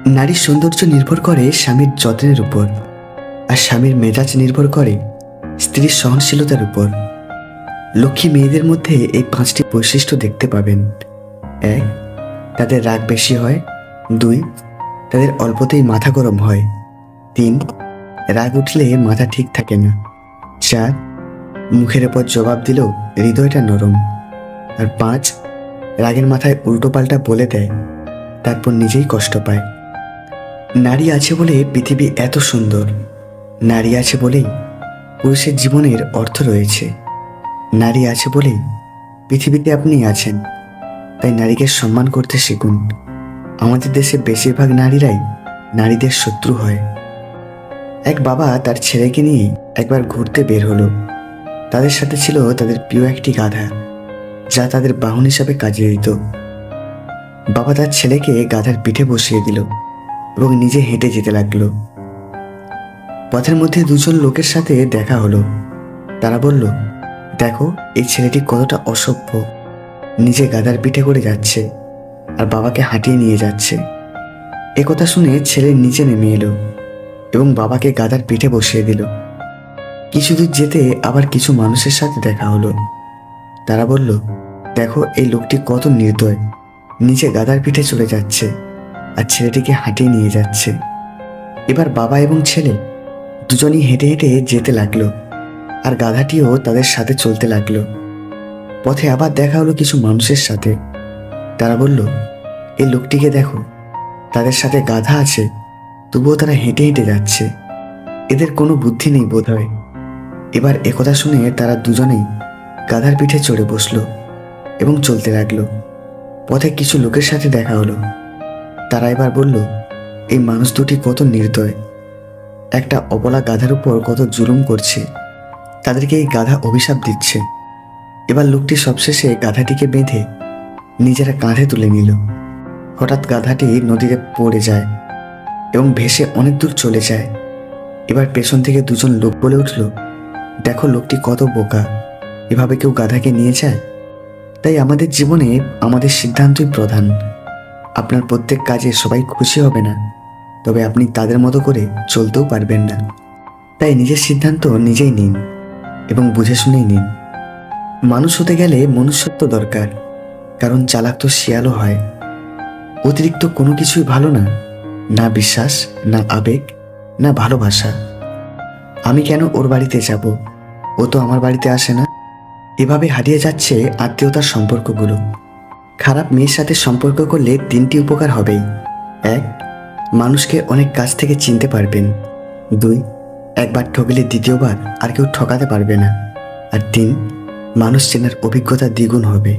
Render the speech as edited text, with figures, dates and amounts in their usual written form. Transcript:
নারীর সৌন্দর্য নির্ভর করে স্বামীর যত্নের উপর, আর স্বামীর মেজাজ নির্ভর করে স্ত্রীর সহনশীলতার উপর। লক্ষ্মী মেয়েদের মধ্যে এই 5টি বৈশিষ্ট্য দেখতে পাবেন। 1, তাদের রাগ বেশি হয়। 2, তাদের অল্পতেই মাথা গরম হয়। 3, রাগ উঠলে মাথা ঠিক থাকে না। 4, মুখের ওপর জবাব দিলেও হৃদয়টা নরম। আর 5, রাগের মাথায় উল্টোপাল্টা বলে দেয়, তারপর নিজেই কষ্ট পায়। নারী আছে বলে পৃথিবী এত সুন্দর। নারী আছে বলেই পুরুষের জীবনের অর্থ রয়েছে। নারী আছে বলেই পৃথিবীতে আপনি আছেন। তাই নারীকে সম্মান করতে শিখুন। আমাদের দেশে বেশিরভাগ নারীরাই নারীদের শত্রু হয়। এক বাবা তার ছেলেকে নিয়ে একবার ঘুরতে বের হলো। তাদের সাথে ছিল তাদের প্রিয় একটি গাধা, যা তাদের বাহন হিসাবে কাজে দিত। বাবা তার ছেলেকে গাধার পিঠে বসিয়ে দিল এবং নিজে হেঁটে যেতে লাগলো। পথের মধ্যে দুজন লোকের সাথে দেখা হলো। তারা বলল, দেখো এই ছেলেটি কতটা অসভ্য, নিজে গাধার পিঠে করে যাচ্ছে আর বাবাকে হাঁটিয়ে নিয়ে যাচ্ছে। একথা শুনে ছেলে নিচে নেমে এলো এবং বাবাকে গাধার পিঠে বসিয়ে দিল। কিছু দূর যেতে আবার কিছু মানুষের সাথে দেখা হলো। তারা বলল, দেখো এই লোকটি কত নির্দয়, নিচে গাধার পিঠে চলে যাচ্ছে আর ছেলেটিকে হাঁটিয়ে নিয়ে যাচ্ছে। এবার বাবা এবং ছেলে দুজনই হেঁটে হেঁটে যেতে লাগলো, আর গাধাটিও তাদের সাথে চলতে লাগলো। পথে আবার দেখা হলো কিছু মানুষের সাথে। তারা বলল, এই লোকটিকে দেখো, তাদের সাথে গাধা আছে, তবুও তারা হেঁটে হেঁটে যাচ্ছে। এদের কোনো বুদ্ধি নেই বোধ হয়। এবার একথা শুনে তারা দুজনেই গাধার পিঠে চড়ে বসলো এবং চলতে লাগলো। পথে কিছু লোকের সাথে দেখা হলো। তারা এবার বলল, এই মানুষ দুটি কত নির্দয়, একটা অবলা গাধার উপর কত জুলুম করছে, তাদেরকে এই গাধা অভিশাপ দিচ্ছে। এবার লোকটি সবশেষে গাধাটিকে বেঁধে নিজেরা কাঁধে তুলে নিল। হঠাৎ গাধাটি নদীতে পড়ে যায় এবং ভেসে অনেক দূর চলে যায়। এবার পেছন থেকে দুজন লোক বলে উঠল, দেখো লোকটি কত বোকা, এভাবে কেউ গাধাকে নিয়ে যায়? তাই আমাদের জীবনে আমাদের সিদ্ধান্তই প্রধান। আপনার প্রত্যেক কাজে সবাই খুশি হবে না, তবে আপনি তাদের মতো করে চলতেও পারবেন না। তাই নিজের সিদ্ধান্ত নিজেই নিন এবং বুঝে শুনেই নিন। মানুষ হতে গেলে মনুষ্যত্ব দরকার, কারণ চালাক তো শিয়ালও হয়। অতিরিক্ত কোনো কিছুই ভালো না, না বিশ্বাস, না আবেগ, না ভালোবাসা। আমি কেন ওর বাড়িতে যাব, ও তো আমার বাড়িতে আসে না। এভাবে হারিয়ে যাচ্ছে আত্মীয়তার সম্পর্কগুলো। খারাপ মেয়ের সাথে সম্পর্ক করলে 3টি উপকার হবেই। 1, মানুষকে অনেক কাছ থেকে চিনতে পারবেন। 2, একবার ঠকলে দ্বিতীয়বার আর কেউ ঠকাতে পারবে না। আর 3, মানুষ চেনার অভিজ্ঞতা দ্বিগুণ হবে।